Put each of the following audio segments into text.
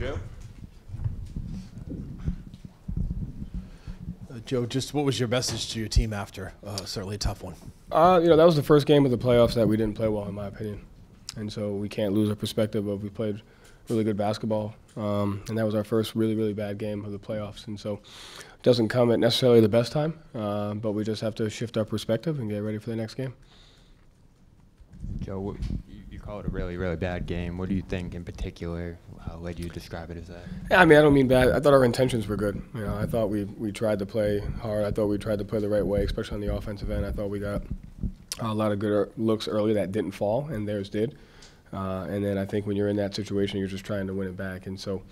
Joe? Joe, just what was your message to your team after certainly a tough one? That was the first game of the playoffs that we didn't play well, in my opinion. And so we can't lose our perspective of we played really good basketball. And that was our first really, really bad game of the playoffs. And so it doesn't come at necessarily the best time, but we just have to shift our perspective and get ready for the next game. Joe, you call it a really, really bad game. What do you think in particular led you to describe it as that? Yeah, I mean, I don't mean bad. I thought our intentions were good. I thought we tried to play hard. I thought we tried to play the right way, especially on the offensive end. I thought we got a lot of good looks early that didn't fall, and theirs did. And then I think when you're in that situation, you're just trying to win it back. And so,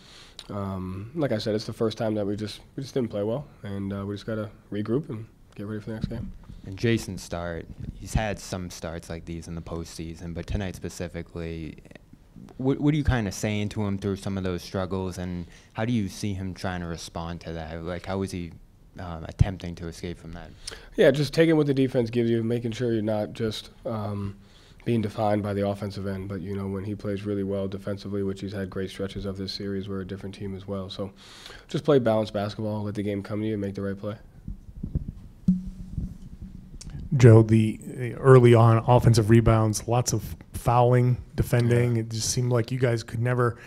like I said, it's the first time that we just didn't play well, and we just got to regroup and get ready for the next game. And Jason's start, he's had some starts like these in the postseason, but tonight specifically, what are you kind of saying to him through some of those struggles, and how do you see him trying to respond to that? Like, how is he attempting to escape from that? Yeah, just taking what the defense gives you, making sure you're not just being defined by the offensive end, but when he plays really well defensively, which he's had great stretches of this series, we're a different team as well. So just play balanced basketball, let the game come to you, and make the right play. Joe, the early on offensive rebounds, lots of fouling, defending. It just seemed like you guys could never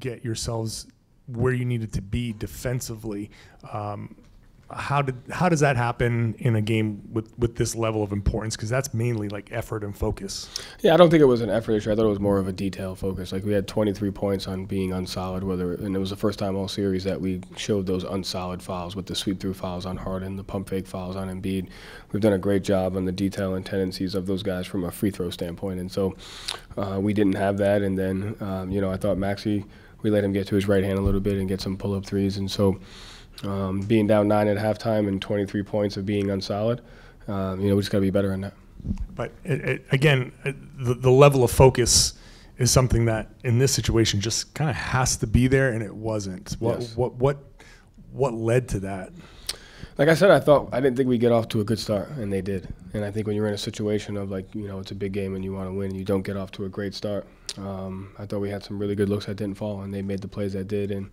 get yourselves where you needed to be defensively. How does that happen in a game with this level of importance? Because that's mainly like effort and focus. Yeah, I don't think it was an effort issue. I thought it was more of a detail focus. Like we had 23 points on being unsolid, and it was the first time all series that we showed those unsolid fouls with the sweep through fouls on Harden, the pump fake fouls on Embiid. We've done a great job on the detail and tendencies of those guys from a free throw standpoint, and so we didn't have that. And then I thought Maxey, we let him get to his right hand a little bit and get some pull up threes, and so. Being down 9 at halftime and 23 points of being unsolid, we just got to be better in that. But again, the level of focus is something that in this situation just kind of has to be there, and it wasn't. What led to that? Like I said, I didn't think we'd get off to a good start, and they did. And I think when you're in a situation of it's a big game and you want to win, and you don't get off to a great start. I thought we had some really good looks that didn't fall, and they made the plays that did, and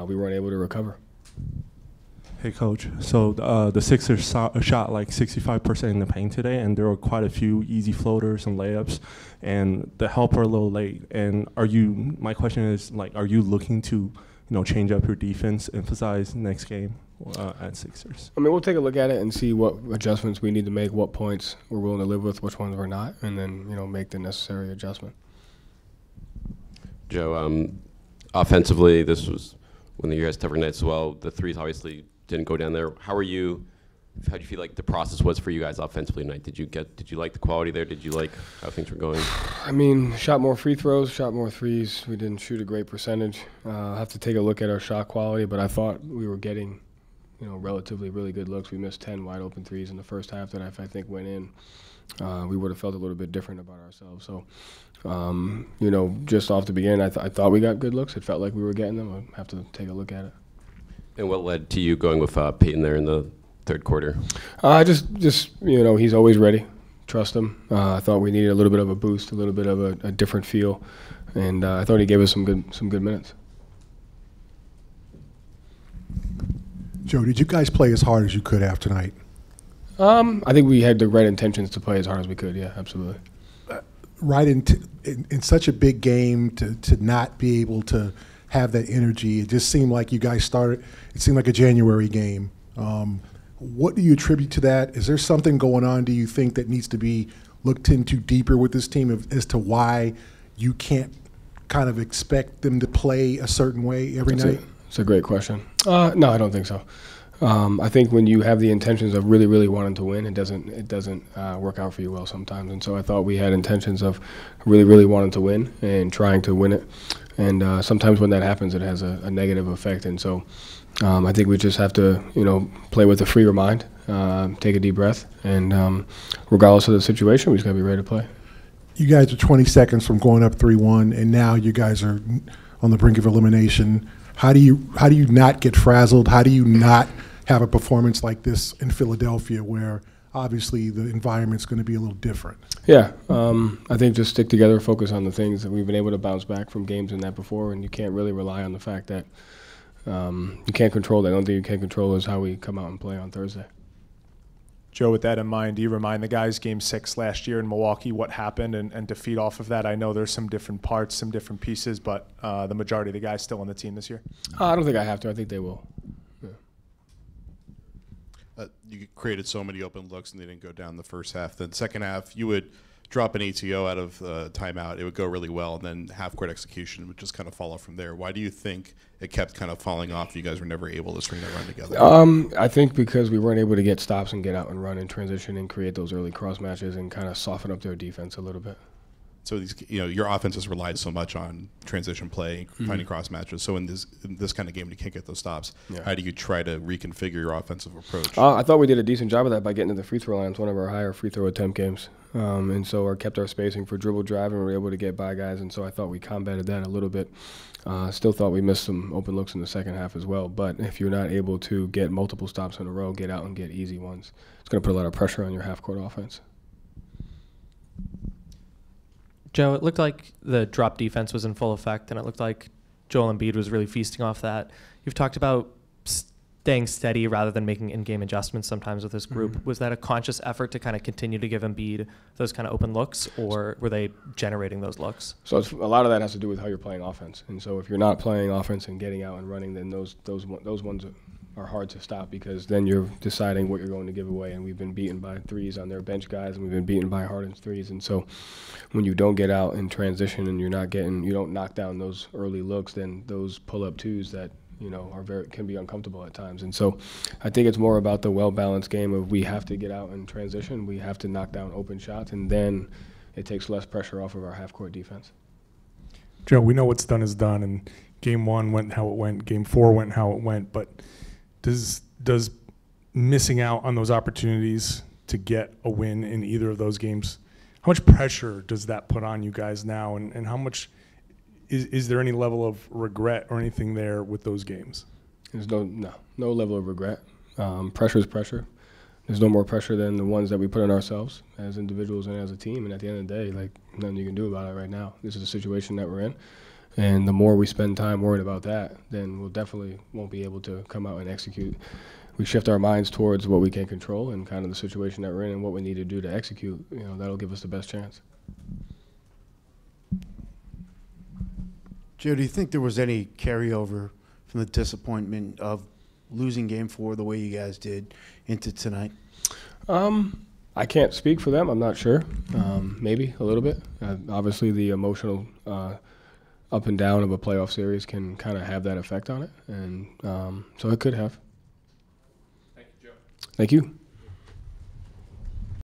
we weren't able to recover. Hey, Coach. So the Sixers shot like 65% in the paint today, and there were quite a few easy floaters and layups, and the help are a little late. And my question is, are you looking to, change up your defense, emphasize next game at Sixers? I mean, we'll take a look at it and see what adjustments we need to make, what points we're willing to live with, which ones we're not, and then, make the necessary adjustment. Joe, offensively, this was one of your guys' tougher nights as well. The threes obviously didn't go down there. How do you feel like the process was for you guys offensively tonight? Did you like the quality there? Did you like how things were going? I mean, shot more free throws, shot more threes. We didn't shoot a great percentage. I have to take a look at our shot quality, but I thought we were getting, relatively really good looks. We missed 10 wide open threes in the first half that if I think went in, we would have felt a little bit different about ourselves. So, just off the beginning, I thought we got good looks. It felt like we were getting them. I'll have to take a look at it. And what led to you going with Peyton there in the third quarter? Just he's always ready. Trust him. I thought we needed a little bit of a boost, a little bit of a different feel, and I thought he gave us some good minutes. Joe, did you guys play as hard as you could after tonight? I think we had the right intentions to play as hard as we could. Yeah, absolutely. Right in such a big game to not be able to have that energy, it just seemed like you guys started. It seemed like a January game. What do you attribute to that? Is there something going on, do you think, that needs to be looked into deeper with this team as to why you can't kind of expect them to play a certain way every night? It's a great question. No, I don't think so. I think when you have the intentions of really, really wanting to win, it doesn't work out for you well sometimes. And so I thought we had intentions of really, really wanting to win and trying to win it. And sometimes when that happens, it has a negative effect. And so I think we just have to, play with a freer mind, take a deep breath, and regardless of the situation, we just got to be ready to play. You guys are 20 seconds from going up 3-1, and now you guys are on the brink of elimination. How do you not get frazzled? How do you not have a performance like this in Philadelphia where obviously the environment's going to be a little different. Yeah, I think just stick together, focus on the things that we've been able to bounce back from games in that before, and you can't really rely on the fact that you can't control that. The only thing you can control is how we come out and play on Thursday. Joe, with that in mind, do you remind the guys Game 6 last year in Milwaukee what happened and to feed off of that? I know there's some different parts, some different pieces, but the majority of the guys still on the team this year? I don't think I have to. I think they will. Yeah. You created so many open looks and they didn't go down the first half. Then second half, you would drop an ATO out of timeout. It would go really well, and then half-court execution would just kind of fall off from there. Why do you think it kept kind of falling off? You guys were never able to string that run together. I think because we weren't able to get stops and get out and run and transition and create those early cross matches and kind of soften up their defense a little bit. So these, your offense has relied so much on transition play, finding cross matches. So in this kind of game, when you can't get those stops, how do you try to reconfigure your offensive approach? I thought we did a decent job of that by getting to the free throw line. It's one of our higher free throw attempt games, and so we kept our spacing for dribble drive, and we were able to get by guys. And so I thought we combated that a little bit. Still thought we missed some open looks in the second half as well. But if you're not able to get multiple stops in a row, get out and get easy ones, it's going to put a lot of pressure on your half-court offense. Joe, it looked like the drop defense was in full effect, and it looked like Joel Embiid was really feasting off that. You've talked about staying steady rather than making in-game adjustments sometimes with this group. Was that a conscious effort to kind of continue to give Embiid those kind of open looks, or were they generating those looks? So a lot of that has to do with how you're playing offense. And so if you're not playing offense and getting out and running, then those ones are hard to stop, because then you're deciding what you're going to give away. And we've been beaten by threes on their bench guys, and we've been beaten by Harden's threes. And so when you don't get out in transition and you don't knock down those early looks, then those pull-up twos that can be uncomfortable at times. And so I think it's more about the well-balanced game of we have to get out in transition, we have to knock down open shots, and then it takes less pressure off of our half-court defense. Joe, we know what's done is done, and Game 1 went how it went, Game 4 went how it went, but does missing out on those opportunities to get a win in either of those games, how much pressure does that put on you guys now, and how much is there any level of regret or anything there with those games? There's no level of regret. Pressure is pressure. There's no more pressure than the ones that we put on ourselves as individuals and as a team. And at the end of the day, nothing you can do about it right now. This is a situation that we're in. And the more we spend time worried about that, then we'll definitely won't be able to come out and execute. We shift our minds towards what we can control and kind of the situation that we're in and what we need to do to execute. That'll give us the best chance. Joe, do you think there was any carryover from the disappointment of losing Game 4 the way you guys did into tonight? I can't speak for them. I'm not sure. Maybe a little bit. Obviously, the emotional up and down of a playoff series can kind of have that effect on it, and so it could have. Thank you, Joe. Thank you.